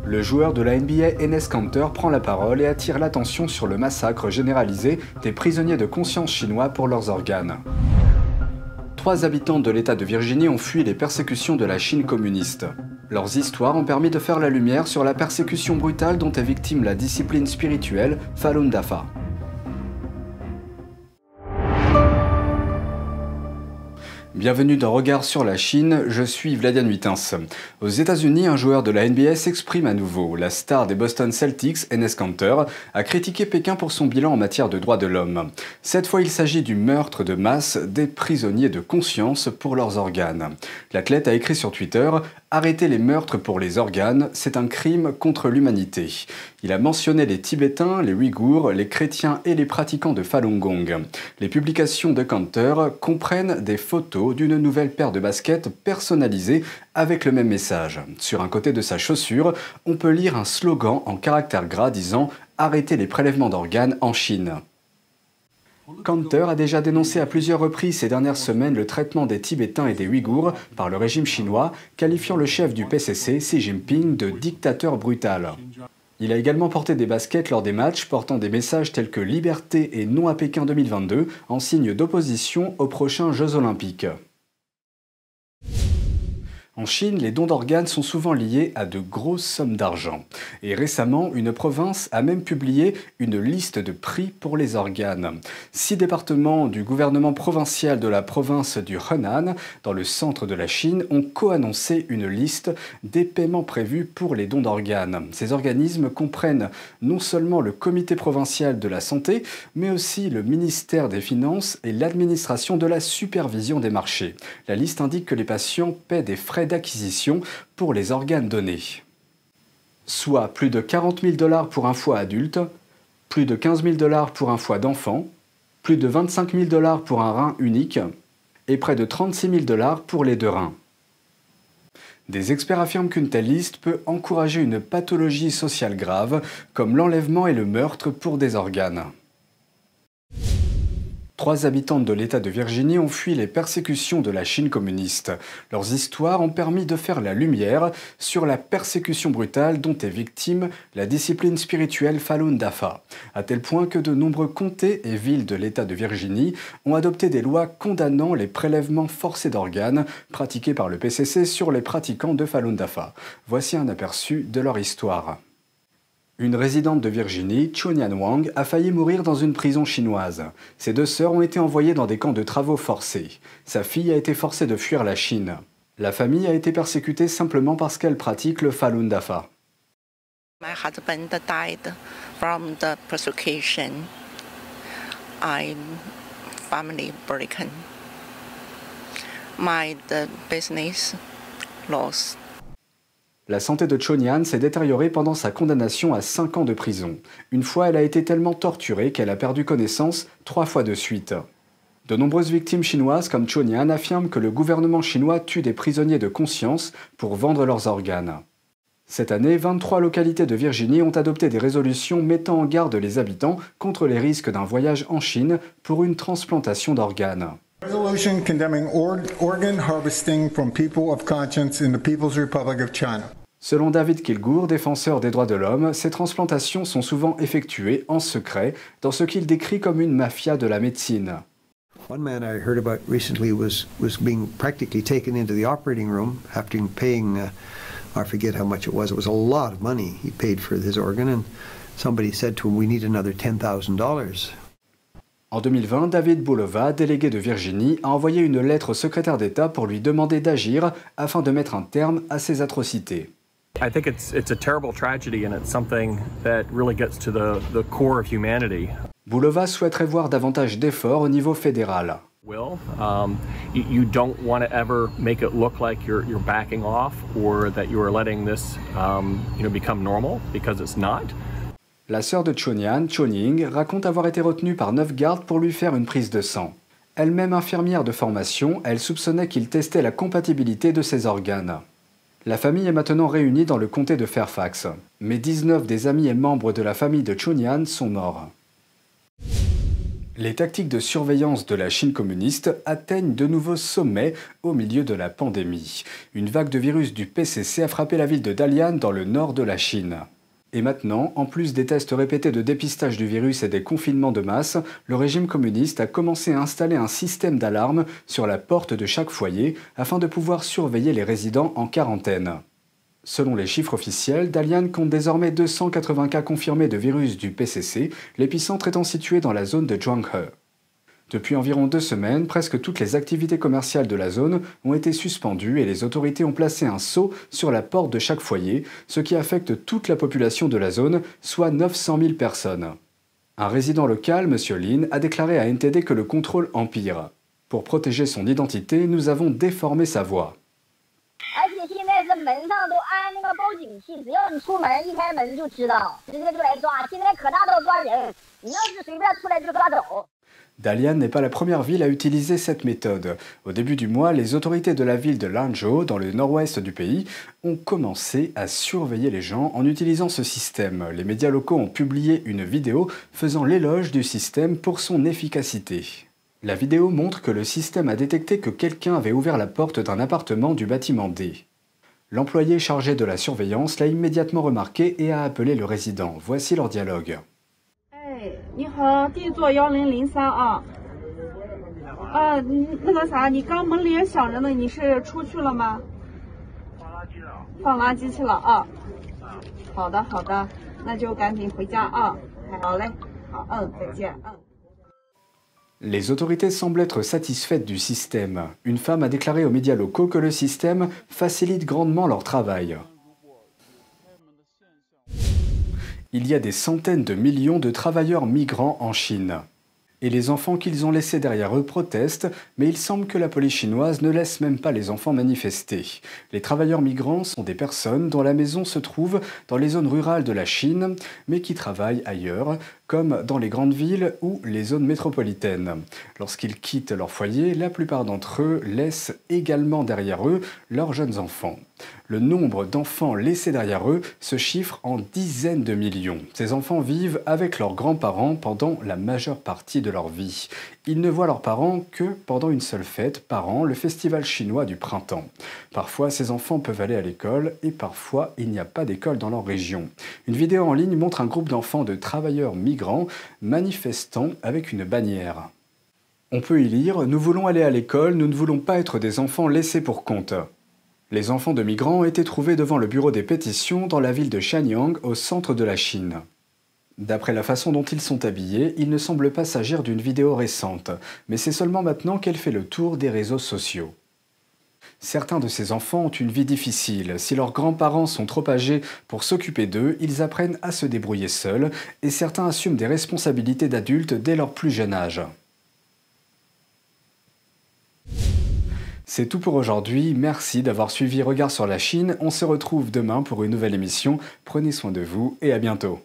Le joueur de la NBA Enes Kanter prend la parole et attire l'attention sur le massacre généralisé des prisonniers de conscience chinois pour leurs organes. 3 habitants de l'État de Virginie ont fui les persécutions de la Chine communiste. Leurs histoires ont permis de faire la lumière sur la persécution brutale dont est victime la discipline spirituelle Falun Dafa. Bienvenue dans Regard sur la Chine, je suis Vladian Huitens. Aux États-Unis, un joueur de la NBA s'exprime à nouveau. La star des Boston Celtics, Enes Kanter, a critiqué Pékin pour son bilan en matière de droits de l'homme. Cette fois, il s'agit du meurtre de masse des prisonniers de conscience pour leurs organes. L'athlète a écrit sur Twitter « Arrêtez les meurtres pour les organes, c'est un crime contre l'humanité ». Il a mentionné les Tibétains, les Ouïghours, les chrétiens et les pratiquants de Falun Gong. Les publications de Kanter comprennent des photos d'une nouvelle paire de baskets personnalisée avec le même message. Sur un côté de sa chaussure, on peut lire un slogan en caractères gras disant « Arrêtez les prélèvements d'organes en Chine ». Kanter a déjà dénoncé à plusieurs reprises ces dernières semaines le traitement des Tibétains et des Ouïghours par le régime chinois, qualifiant le chef du PCC, Xi Jinping, de dictateur brutal. Il a également porté des baskets lors des matchs portant des messages tels que « Liberté et non à Pékin 2022 » en signe d'opposition aux prochains Jeux Olympiques. En Chine, les dons d'organes sont souvent liés à de grosses sommes d'argent. Et récemment, une province a même publié une liste de prix pour les organes. 6 départements du gouvernement provincial de la province du Henan, dans le centre de la Chine, ont co-annoncé une liste des paiements prévus pour les dons d'organes. Ces organismes comprennent non seulement le comité provincial de la santé, mais aussi le ministère des Finances et l'administration de la supervision des marchés. La liste indique que les patients paient des frais d'acquisition pour les organes donnés. Soit plus de 40 000 $ pour un foie adulte, plus de 15 000 $ pour un foie d'enfant, plus de 25 000 $ pour un rein unique et près de 36 000 $ pour les 2 reins. Des experts affirment qu'une telle liste peut encourager une pathologie sociale grave comme l'enlèvement et le meurtre pour des organes. 3 habitantes de l'État de Virginie ont fui les persécutions de la Chine communiste. Leurs histoires ont permis de faire la lumière sur la persécution brutale dont est victime la discipline spirituelle Falun Dafa, à tel point que de nombreux comtés et villes de l'État de Virginie ont adopté des lois condamnant les prélèvements forcés d'organes pratiqués par le PCC sur les pratiquants de Falun Dafa. Voici un aperçu de leur histoire. Une résidente de Virginie, Chonian Wang, a failli mourir dans une prison chinoise. Ses 2 sœurs ont été envoyées dans des camps de travaux forcés. Sa fille a été forcée de fuir la Chine. La famille a été persécutée simplement parce qu'elle pratique le Falun Dafa. My husband died from the persecution. I'm family broken. My business lost. La santé de Chonian s'est détériorée pendant sa condamnation à 5 ans de prison. Une fois, elle a été tellement torturée qu'elle a perdu connaissance 3 fois de suite. De nombreuses victimes chinoises comme Chonian affirment que le gouvernement chinois tue des prisonniers de conscience pour vendre leurs organes. Cette année, 23 localités de Virginie ont adopté des résolutions mettant en garde les habitants contre les risques d'un voyage en Chine pour une transplantation d'organes. Resolution condemning organ harvesting from people of conscience in the People's Republic of China. Selon David Kilgour, défenseur des droits de l'homme, ces transplantations sont souvent effectuées en secret dans ce qu'il décrit comme une mafia de la médecine. One man I heard about recently was being practically taken into the operating room after paying, I forget how much it was a lot of money he paid for his organ, and somebody said to him, we need another $10,000. En 2020, David Bulova, délégué de Virginie, a envoyé une lettre au secrétaire d'État pour lui demander d'agir afin de mettre un terme à ces atrocités. I think it's a terrible tragedy and it's something that really gets to the core of humanity. Bulova souhaiterait voir davantage d'efforts au niveau fédéral. You don't want to ever make it look like you're backing off or that you are letting this become normal because it's not. La sœur de Chonian, Choning, raconte avoir été retenue par 9 gardes pour lui faire une prise de sang. Elle-même infirmière de formation, elle soupçonnait qu'il testait la compatibilité de ses organes. La famille est maintenant réunie dans le comté de Fairfax, mais 19 des amis et membres de la famille de Chonian sont morts. Les tactiques de surveillance de la Chine communiste atteignent de nouveaux sommets au milieu de la pandémie. Une vague de virus du PCC a frappé la ville de Dalian dans le nord de la Chine. Et maintenant, en plus des tests répétés de dépistage du virus et des confinements de masse, le régime communiste a commencé à installer un système d'alarme sur la porte de chaque foyer afin de pouvoir surveiller les résidents en quarantaine. Selon les chiffres officiels, Dalian compte désormais 280 cas confirmés de virus du PCC, l'épicentre étant situé dans la zone de Zhuanghe. Depuis environ 2 semaines, presque toutes les activités commerciales de la zone ont été suspendues et les autorités ont placé un sceau sur la porte de chaque foyer, ce qui affecte toute la population de la zone, soit 900 000 personnes. Un résident local, M. Lin, a déclaré à NTD que le contrôle empire. Pour protéger son identité, nous avons déformé sa voix. Dalian n'est pas la première ville à utiliser cette méthode. Au début du mois, les autorités de la ville de Lanzhou, dans le nord-ouest du pays, ont commencé à surveiller les gens en utilisant ce système. Les médias locaux ont publié une vidéo faisant l'éloge du système pour son efficacité. La vidéo montre que le système a détecté que quelqu'un avait ouvert la porte d'un appartement du bâtiment D. L'employé chargé de la surveillance l'a immédiatement remarqué et a appelé le résident. Voici leur dialogue. 你好，地座1003啊。那个啥，你刚门里也响着呢，你是出去了吗？放垃圾去了啊。好的好的，那就赶紧回家啊。好嘞，好，再见。Les autorités semblent être satisfaites du système. Une femme a déclaré aux médias locaux que le système facilite grandement leur travail. Il y a des centaines de millions de travailleurs migrants en Chine. Et les enfants qu'ils ont laissés derrière eux protestent, mais il semble que la police chinoise ne laisse même pas les enfants manifester. Les travailleurs migrants sont des personnes dont la maison se trouve dans les zones rurales de la Chine, mais qui travaillent ailleurs, comme dans les grandes villes ou les zones métropolitaines. Lorsqu'ils quittent leur foyer, la plupart d'entre eux laissent également derrière eux leurs jeunes enfants. Le nombre d'enfants laissés derrière eux se chiffre en dizaines de millions. Ces enfants vivent avec leurs grands-parents pendant la majeure partie de leur vie. Ils ne voient leurs parents que pendant une seule fête par an, le festival chinois du printemps. Parfois, ces enfants peuvent aller à l'école et parfois, il n'y a pas d'école dans leur région. Une vidéo en ligne montre un groupe d'enfants de travailleurs migrants manifestant avec une bannière. On peut y lire « Nous voulons aller à l'école, nous ne voulons pas être des enfants laissés pour compte ». Les enfants de migrants ont été trouvés devant le bureau des pétitions dans la ville de Shenyang, au centre de la Chine. D'après la façon dont ils sont habillés, il ne semble pas s'agir d'une vidéo récente, mais c'est seulement maintenant qu'elle fait le tour des réseaux sociaux. Certains de ces enfants ont une vie difficile. Si leurs grands-parents sont trop âgés pour s'occuper d'eux, ils apprennent à se débrouiller seuls, et certains assument des responsabilités d'adultes dès leur plus jeune âge. C'est tout pour aujourd'hui, merci d'avoir suivi Regard sur la Chine, on se retrouve demain pour une nouvelle émission, prenez soin de vous et à bientôt.